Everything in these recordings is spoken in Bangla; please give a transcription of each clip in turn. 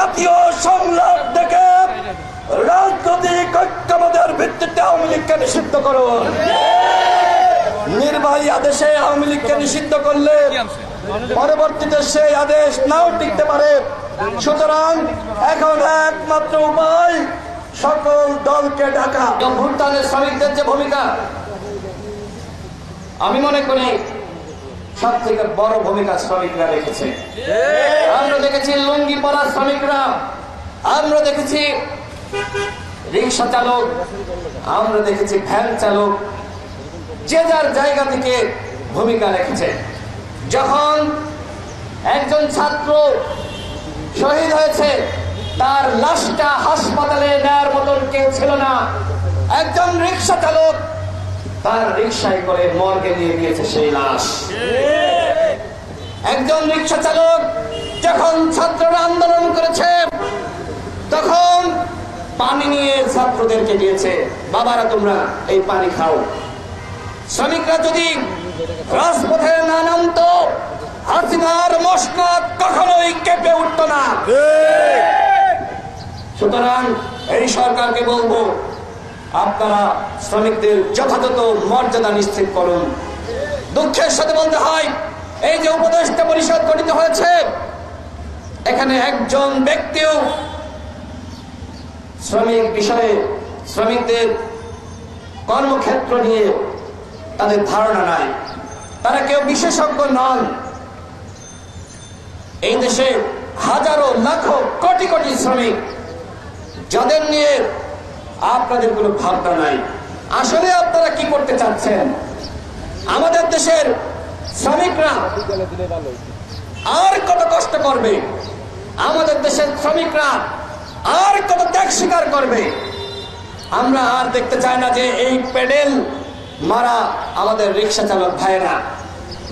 জাতীয় সংলাপ থেকে রাজনৈতিক ঐক্যমতের ভিত্তিতে আওয়ামী লীগকে নিষিদ্ধ করুন। নির্বাহী আদেশে আওয়ামী লীগকে নিষিদ্ধ করলে পরবর্তীতে সেই আদেশ নাও টিকতে পারে। সুতরাং এখন একমাত্র উপায় সকল দলকে ডাকা। ভুটানের শ্রমিকদের যে ভূমিকা, আমি মনে করি সব থেকে বড় ভূমিকা শ্রমিকরা রেখেছে। আমরা দেখেছি লুঙ্গি পরা শ্রমিকরা, আমরা দেখেছি রিক্সা চালক, আমরা দেখেছি ভ্যান চালক, যে যার জায়গা থেকে ভূমিকা রেখেছে। যখন একজন ছাত্র শহীদ হয়েছে, তার লাশটা হাসপাতালে নেয়ার মতন কেউ ছিল না। একজন রিক্সা চালক তার রিক্সায় করে মর্গে নিয়ে গিয়েছে সেই লাশ। একজন রিক্সা চালক যখন ছাত্ররা আন্দোলন করেছে, তখন পানি নিয়ে ছাত্রদেরকে দিয়েছে, বাবারা তোমরা এই পানি খাও। শ্রমিকরা যদি রাজপথে না নামতো, হাসিনার মসনদ কখনোই কেঁপে উঠত না। সুতরাং এই সরকারকে বলবো, আপনারা শ্রমিকদের যথাযথ মর্যাদা নিশ্চিত করুন। দুঃখের সাথে বলতে হয়, এই যে উপদেষ্টা পরিষদ গঠিত হয়েছে, এখানে একজন ব্যক্তিও শ্রমিক বিষয়ে, শ্রমিকদের কর্মক্ষেত্র নিয়ে তাদের ধারণা নাই। তারা কেউ বিশেষজ্ঞ নন। এই দেশে হাজারো লাখো কোটি কোটি শ্রমিক, যাদের নিয়ে আপনাদের কোনো ভাবনা নাই। আসলে আপনারা কি করতে চাচ্ছেন? আমাদের দেশের শ্রমিকরা আর কত কষ্ট করবে? আমাদের দেশের শ্রমিকরা আর কত ত্যাগ স্বীকার করবে? আমরা আর দেখতে চাই না যে এই পেডেল মারা আমাদের রিক্সা চালক ভাইয়েরা,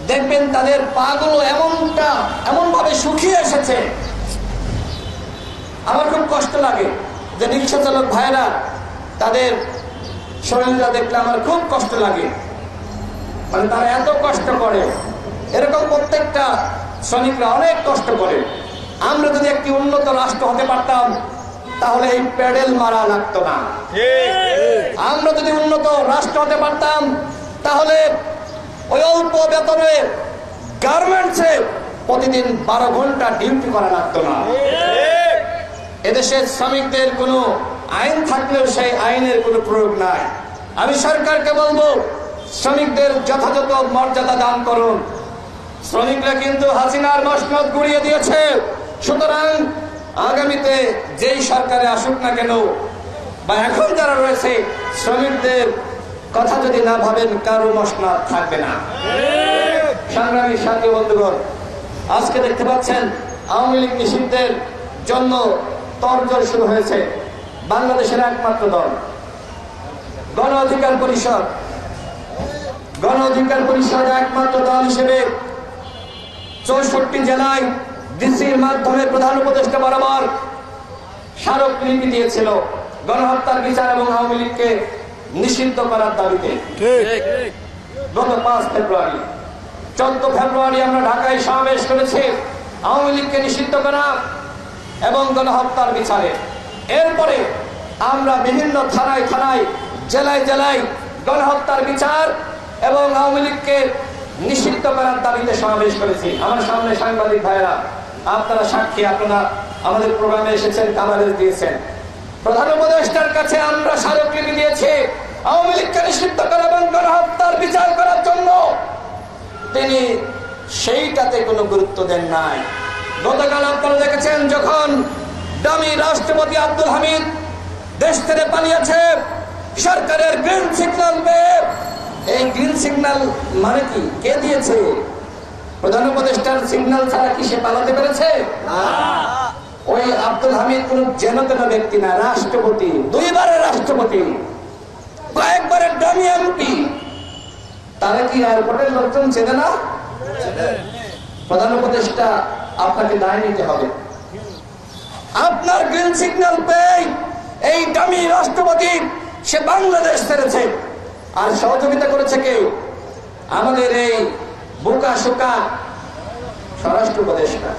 দেখবেন তাদের পাগুলো এমন ভাবে শুকিয়ে এসেছে। আমার খুব কষ্ট লাগে যে রিক্সা চালক ভাইয়েরা, তাদের শরীরটা দেখলে আমার খুব কষ্ট লাগে। মানে তারা এত কষ্ট করে, এরকম প্রত্যেকটা শ্রমিকরা অনেক কষ্ট করে। আমরা যদি একটি উন্নত রাষ্ট্র হতে পারতাম, তাহলে এই প্যাডেল মারা লাগতো না। আমরা যদি উন্নত রাষ্ট্র হতে পারতাম, তাহলে ওই অল্প বেতনে গার্মেন্টসে প্রতিদিন 12 ঘন্টা ডিউটি করা লাগতো না। এদেশের শ্রমিকদের কোনো আইন থাকলেও সেই আইনের কোনো প্রয়োগ নাই। আমি সরকারকে বলবো, শ্রমিকদের যথাযথ মর্যাদা দান করুন। শ্রমিকরা কিন্তু হাসিনার মসনদ গুড়িয়ে দিয়েছে। সুতরাং আগামীতে যেই সরকারে আসুক না কেন, বা এখন যারা রয়েছে, শ্রমিকদের কথা যদি না ভাবেন, কারো মসনদ থাকবে না। সংগ্রামী সাথী বন্ধুগণ, আজকে দেখতে পাচ্ছেন আওয়ামী লীগ নিষিদ্ধের জন্য তরজর শুরু হয়েছে। বাংলাদেশের একমাত্র দল গণ অধিকার পরিষদ, একমাত্র দল হিসেবে 64 জেলায় ডিসির মাধ্যমে প্রধান উপদেষ্টা বরাবর স্মারকলিপি দিয়েছিল গণহত্যার বিচার এবং আওয়ামী লীগকে নিষিদ্ধ করার দাবিতে। গত 5 ফেব্রুয়ারি, 14 ফেব্রুয়ারি আমরা ঢাকায় সমাবেশ করেছি আওয়ামী লীগকে নিষিদ্ধ করা এবং গণহত্যার বিচারে। এরপরে আমরা বিভিন্ন থানায় থানায়, জেলায় জেলায় গণহত্যার বিচার এবং আওয়ামী লীগকে নিষিদ্ধ করার দাবিতে সমাবেশ করেছি। আমার সামনে সাংবাদিক ভাইয়েরা, আপনারা সাক্ষী, আপনারা আমাদের প্রোগ্রামে এসেছেন, কাভারেজ দিয়েছেন। প্রধান উপদেষ্টার কাছে আমরা স্মারকলিপি দিয়েছি আওয়ামী লীগকে নিষিদ্ধ করা এবং গণহত্যার বিচার করার জন্য। তিনি সেইটাতে কোনো গুরুত্ব দেন নাই। গতকাল আপনারা দেখেছেন, যখন ডামি রাষ্ট্রপতি আব্দুল হামিদ দেশ থেকে পালিয়েছে, সরকারের গ্রিন সিগন্যাল পেয়ে, এই গ্রিন সিগন্যাল মানে কি, কে দিয়েছে? প্রধান উপদেষ্টার সিগন্যাল ছাড়া কি সে পালাতে পেরেছে? ওই আব্দুল হামিদ কোন যেন তেন ব্যক্তি না, রাষ্ট্রপতি, 2 বারের রাষ্ট্রপতি, কয়েকবারের ডামি এমপি। তারা কি এয়ারপোর্টের লোকজন চেনে না? প্রধান উপদেষ্টা আপনাকে দায় নিতে হবে। আপনার গ্রিন সিগন্যাল পেয়ে এই ডামি রাষ্ট্রপতি সে বাংলাদেশ ছেড়েছে। আর সহযোগিতা করেছে কে? আমাদের এই বোকা শোকা স্বরাষ্ট্র উপদেষ্টা।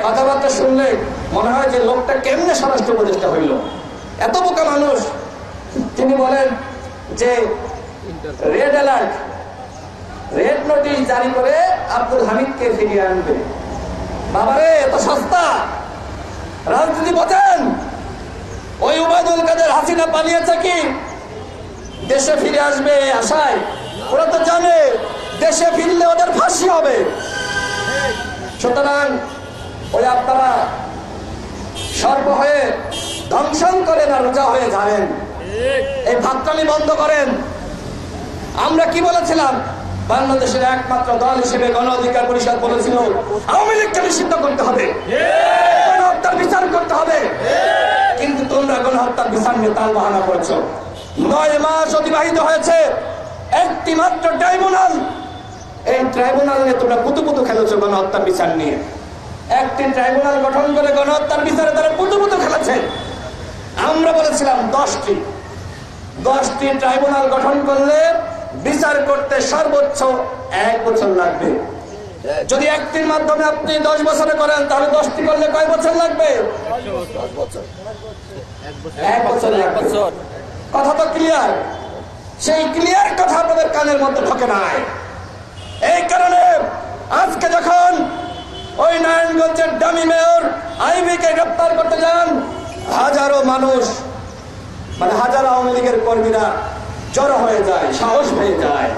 কথাবার্তা শুনলে মনে হয় যে লোকটা কেমনে স্বরাষ্ট্র উপদেষ্টা হইল, এত বোকা মানুষ। তিনি বলেন যে রেড অ্যালার্ট, রেড নোটিশ জারি করে আব্দুল হামিদকে ফিরিয়ে আনবে। বাবারে, এত সস্তা রাজনীতি বোঝেন? ওই উবাইদুল কাদের হাসিনা পালিয়েছে কি দেশে ফিরে আসবে আশায়? ওরা তো জানে দেশে ফিরলে ওদের ফাঁসি হবে। সুতরাং ওই আপনারা সর্ব হয়ে ধ্বংসন করেন আর রোজা হয়ে ঝাড়েন, এই ভাতটামি বন্ধ করেন। আমরা কি বলেছিলাম? বাংলাদেশের একমাত্র দল হিসেবে গণ অধিকার পরিষদ বলেছিল আওয়ামী লীগকে নিষিদ্ধ করতে হবে, গণহত্যার বিচার করতে হবে। কিন্তু তোমরা গণহত্যার বিচার নিয়ে তাল বাহানা করছো। 9 মাস অতিবাহিত হয়েছে, একটি মাত্র ট্রাইব্যুনাল, এই ট্রাইব্যুনাল নিয়ে তোমরা পুতুপুতু খেলেছো গণহত্যার বিচার নিয়ে। একটি ট্রাইব্যুনাল গঠন করে গণহত্যার বিচারে তারা পুতুপুতু খেলেছে। আমরা বলেছিলাম 10টি ট্রাইব্যুনাল গঠন করলে বিচার করতে সর্বোচ্চ 1 বছর লাগবে। যদি একটির মাধ্যমে আপনি 10 বছরে করেন তাহলে 10টি করলে কয় বছর লাগবে? 1 বছর লাগবে। কথা তো ক্লিয়ার? সেই ক্লিয়ার কথা আপনাদের কানের মধ্যে ঢোকে নাই। এই কারণে আজকে যখন ওই নারায়ণগঞ্জের ডামি মেয়র আইবিকে গ্রেপ্তার করতে যান, হাজারো মানুষ, মানে হাজারো আওয়ামী লীগের কর্মীরা জড়ো হয়ে যায়, সাহস হয়ে যায়,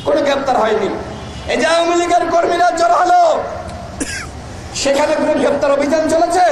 কোনো গ্রেপ্তার হয়নি। এই যে আওয়ামী লীগের কর্মীরা জড়ো হলো, সেখানে কোনো গ্রেপ্তার অভিযান চলেছে?